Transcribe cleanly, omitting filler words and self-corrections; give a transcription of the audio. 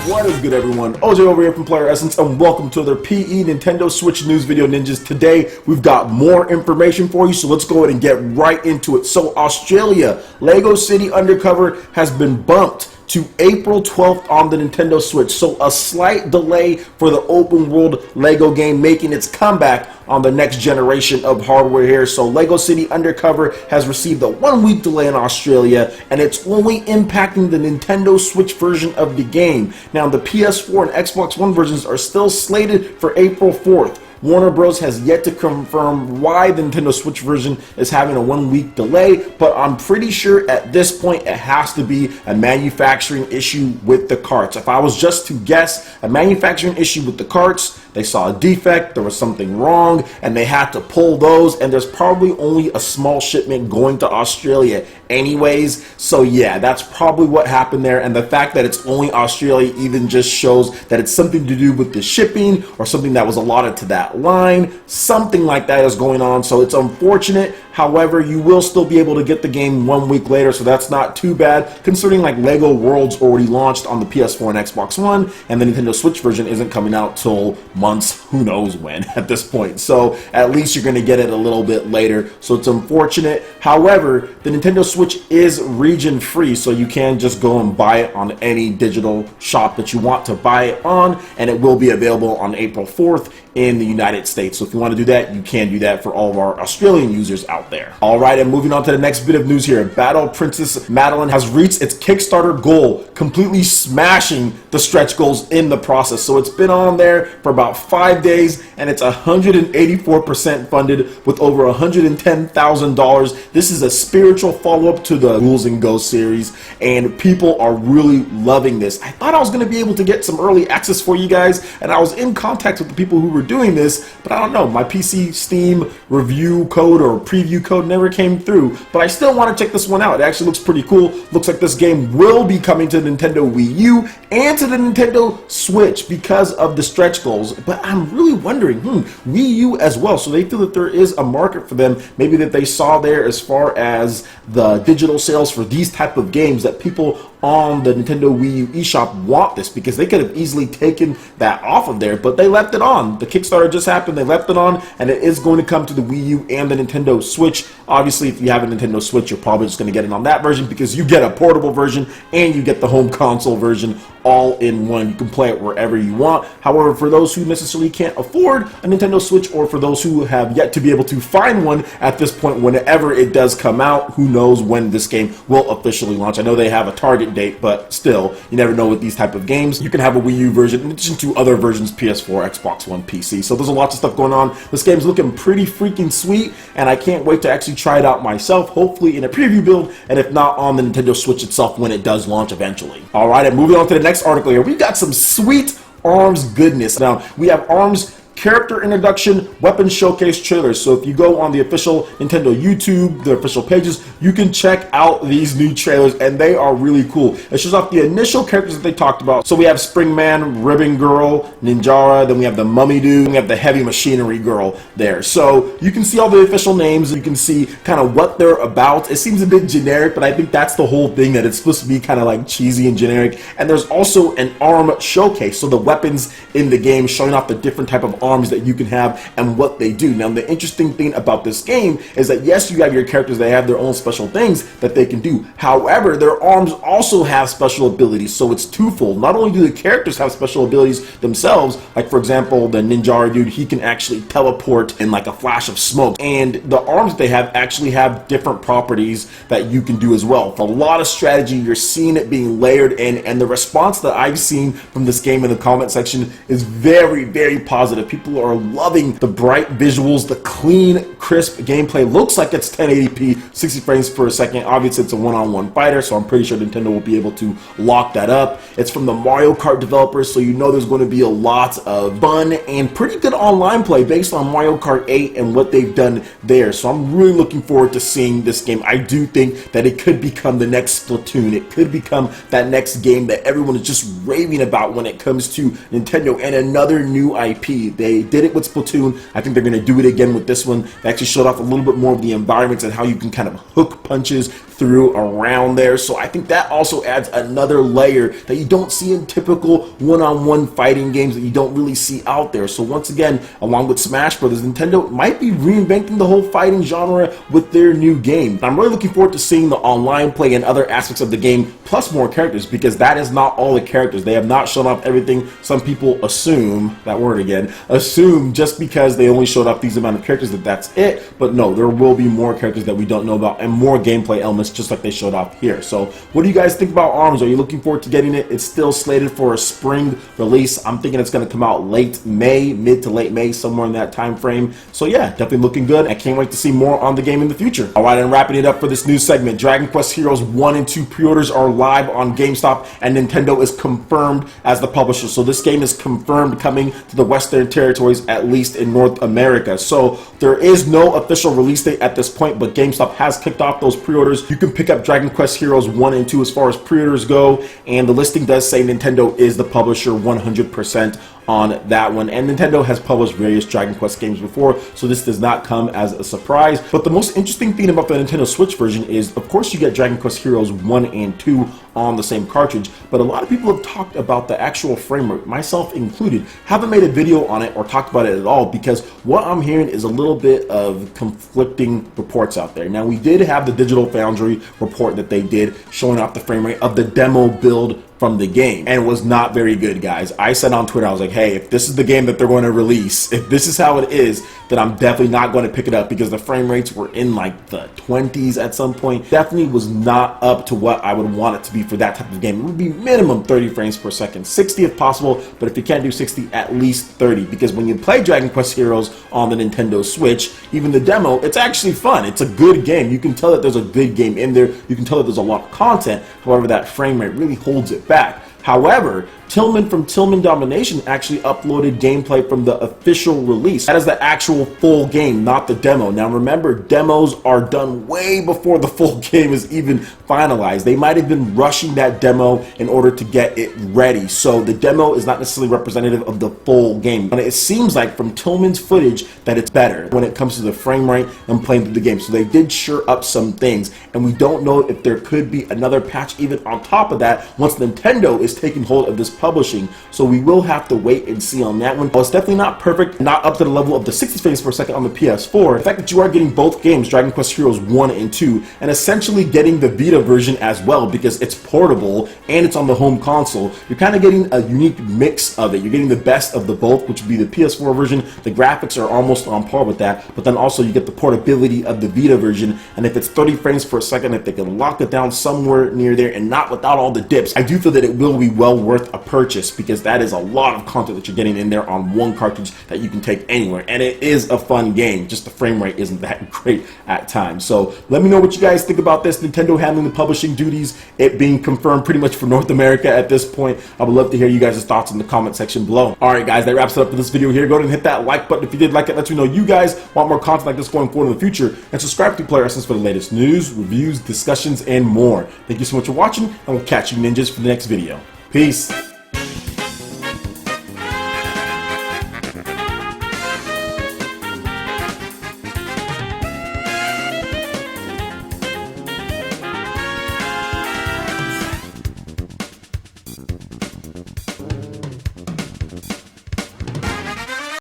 What is good, everyone? OJ over here from PlayerEssence, and welcome to another PE Nintendo Switch News Video Ninjas. Today, we've got more information for you, so let's go ahead and get right into it. So, Australia, Lego City Undercover has been bumped to April 12th on the Nintendo Switch, so a slight delay for the open world Lego game making its comeback on the next generation of hardware here. So Lego City Undercover has received a 1-week delay in Australia, and it's only impacting the Nintendo Switch version of the game. Now, the PS4 and Xbox One versions are still slated for April 4th. Warner Bros. Has yet to confirm why the Nintendo Switch version is having a 1-week delay, but I'm pretty sure at this point it has to be a manufacturing issue with the carts. If I was just to guess, a manufacturing issue with the carts, they saw a defect, there was something wrong, and they had to pull those, and there's probably only a small shipment going to Australia anyways. So yeah, that's probably what happened there, and the fact that it's only Australia even just shows that it's something to do with the shipping or something that was allotted to that line. Something like that is going on, so it's unfortunate. However, you will still be able to get the game 1 week later, so that's not too bad, considering like Lego Worlds already launched on the PS4 and Xbox One, and the Nintendo Switch version isn't coming out till months, who knows when at this point. So at least you're going to get it a little bit later, so it's unfortunate. However, the Nintendo Switch is region free, so you can just go and buy it on any digital shop that you want to buy it on, and it will be available on April 4th in the United States. So if you want to do that, you can do that for all of our Australian users out there. Alright, and moving on to the next bit of news here. Battle Princess Madeline has reached its Kickstarter goal, completely smashing the stretch goals in the process. So it's been on there for about 5 days, and it's 184% funded with over $110,000. This is a spiritual follow-up to the Rules and Go series, and people are really loving this. I thought I was going to be able to get some early access for you guys, and I was in contact with the people who were doing this, but I don't know, my PC Steam review code or preview code never came through, but I still want to check this one out. It actually looks pretty cool. Looks like this game will be coming to the Nintendo Wii U and to the Nintendo Switch because of the stretch goals, but I'm really wondering, Wii U as well, so they feel that there is a market for them, maybe that they saw there as far as the digital sales for these type of games, that people on the Nintendo Wii U eShop want this, because they could have easily taken that off of there, but they left it on. The Kickstarter just happened, they left it on, and it is going to come to the Wii U and the Nintendo Switch. Obviously, if you have a Nintendo Switch, you're probably just going to get it on that version, because you get a portable version and you get the home console version all in one. You can play it wherever you want. However, for those who necessarily can't afford a Nintendo Switch, or for those who have yet to be able to find one at this point, whenever it does come out, who knows when this game will officially launch. I know they have a target date, but still, you never know with these type of games. You can have a Wii U version in addition to other versions, PS4, Xbox One, PC. So there's a lot of stuff going on. This game's looking pretty freaking sweet, and I can't wait to actually try it out myself, hopefully in a preview build, and if not, on the Nintendo Switch itself when it does launch eventually. Alright, and moving on to the next article here, we got some sweet ARMS goodness. Now, we have ARMS character introduction, weapon showcase trailers. So if you go on the official Nintendo YouTube, the official pages, you can check out these new trailers, and they are really cool. It shows off the initial characters that they talked about. So we have Springman, Ribbon Girl, Ninjara, then we have the Mummy Dude, and we have the Heavy Machinery Girl there. So you can see all the official names, you can see kind of what they're about. It seems a bit generic, but I think that's the whole thing, that it's supposed to be kind of like cheesy and generic. And there's also an ARM showcase, so the weapons in the game showing off the different type of arms that you can have and what they do. Now, the interesting thing about this game is that yes, you have your characters, they have their own special things that they can do. However, their arms also have special abilities, so it's twofold. Not only do the characters have special abilities themselves, like for example, the Ninjara dude, he can actually teleport in like a flash of smoke, and the arms they have actually have different properties that you can do as well. With a lot of strategy, you're seeing it being layered in, and the response that I've seen from this game in the comment section is very, very positive. People are loving the bright visuals, the clean, crisp gameplay. Looks like it's 1080p, 60 frames per second. Obviously, it's a one-on-one fighter, so I'm pretty sure Nintendo will be able to lock that up. It's from the Mario Kart developers, so you know there's going to be a lot of fun and pretty good online play based on Mario Kart 8 and what they've done there. So I'm really looking forward to seeing this game. I do think that it could become the next Splatoon. It could become that next game that everyone is just raving about when it comes to Nintendo and another new IP. They They did it with Splatoon. I think they're going to do it again with this one. They actually showed off a little bit more of the environments and how you can kind of hook punches through around there. So I think that also adds another layer that you don't see in typical one-on-one fighting games that you don't really see out there. So once again, along with Smash Brothers, Nintendo might be reinventing the whole fighting genre with their new game. I'm really looking forward to seeing the online play and other aspects of the game, plus more characters, because that is not all the characters. They have not shown off everything. Some people assume, that word again, assume just because they only showed off these amount of characters that that's it. But no, there will be more characters that we don't know about and more gameplay elements just like they showed off here. So what do you guys think about ARMS? Are you looking forward to getting it? It's still slated for a spring release. I'm thinking it's going to come out late May, mid to late May, somewhere in that time frame. So yeah, definitely looking good. I can't wait to see more on the game in the future. All right, and wrapping it up for this news segment, Dragon Quest Heroes 1 and 2 pre-orders are live on GameStop, and Nintendo is confirmed as the publisher. So this game is confirmed coming to the Western territories, at least in North America. So there is no official release date at this point, but GameStop has kicked off those pre-orders. You can pick up Dragon Quest Heroes 1 and 2 as far as pre-orders go, and the listing does say Nintendo is the publisher 100% on that one. And Nintendo has published various Dragon Quest games before, so this does not come as a surprise. But the most interesting thing about the Nintendo Switch version is, of course, you get Dragon Quest Heroes 1 and 2 on the same cartridge, but a lot of people have talked about the actual frame rate, myself included. Haven't made a video on it or talked about it at all, because what I'm hearing is a little bit of conflicting reports out there. Now, we did have the Digital Foundry report that they did showing off the frame rate of the demo build from the game, and it was not very good, guys. I said on Twitter, I was like, hey, if this is the game that they're going to release, if this is how it is, then I'm definitely not going to pick it up, because the frame rates were in like the 20s at some point. Definitely was not up to what I would want it to be for that type of game. It would be minimum 30 frames per second, 60 if possible, but if you can't do 60, at least 30, because when you play Dragon Quest Heroes on the Nintendo Switch, even the demo, it's actually fun. It's a good game. You can tell that there's a good game in there. You can tell that there's a lot of content. However, that frame rate really holds it back. However, Tillman from Tillman Domination actually uploaded gameplay from the official release. That is the actual full game, not the demo. Now remember, demos are done way before the full game is even finalized. They might have been rushing that demo in order to get it ready. So the demo is not necessarily representative of the full game. And it seems like from Tillman's footage that it's better when it comes to the frame rate and playing through the game. So they did sure up some things, and we don't know if there could be another patch even on top of that once Nintendo is taking hold of this publishing. So we will have to wait and see on that one. Well, it's definitely not perfect, not up to the level of the 60 frames per second on the PS4. The fact that you are getting both games, Dragon Quest Heroes 1 and 2, and essentially getting the Vita version as well, because it's portable and it's on the home console, you're kind of getting a unique mix of it. You're getting the best of the both, which would be the PS4 version. The graphics are almost on par with that, but then also you get the portability of the Vita version. And if it's 30 frames per second, if they can lock it down somewhere near there and not without all the dips, I do feel that it will be well worth a purchase, because that is a lot of content that you're getting in there on one cartridge that you can take anywhere, and it is a fun game. Just the frame rate isn't that great at times. So let me know what you guys think about this. Nintendo handling the publishing duties, it being confirmed pretty much for North America at this point. I would love to hear you guys' thoughts in the comment section below. Alright guys, that wraps it up for this video here. Go ahead and hit that like button if you did like it. Let me know you guys want more content like this going forward in the future, and subscribe to PlayerEssence for the latest news, reviews, discussions, and more. Thank you so much for watching, and we'll catch you ninjas for the next video. Peace.